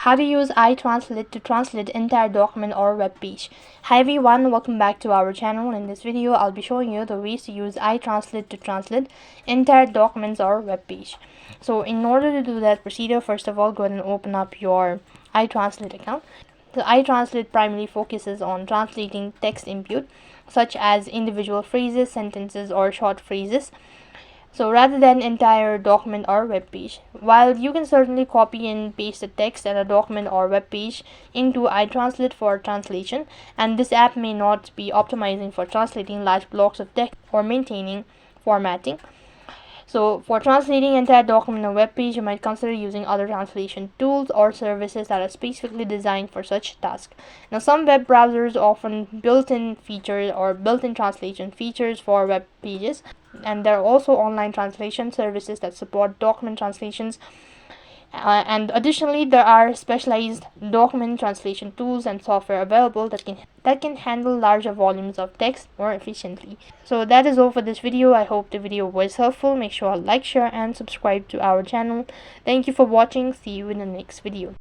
How to use iTranslate to translate entire document or web page. Hi everyone, welcome back to our channel. In this video, I'll be showing you the ways to use iTranslate to translate entire documents or web page. So in order to do that procedure, first of all, go ahead and open up your iTranslate account. The iTranslate primarily focuses on translating text input, such as individual phrases, sentences, or short phrases. So rather than entire document or web page. While you can certainly copy and paste the text and a document or web page into iTranslate for translation, and this app may not be optimizing for translating large blocks of text or maintaining formatting. So for translating entire document or web page, you might consider using other translation tools or services that are specifically designed for such tasks. Now, some web browsers offer built-in features or built-in translation features for web pages, and there are also online translation services that support document translations. And additionally, there are specialized document translation tools and software available that can handle larger volumes of text more efficiently. So that is all for this video. I hope the video was helpful. Make sure to like, share, and subscribe to our channel. Thank you for watching. See you in the next video.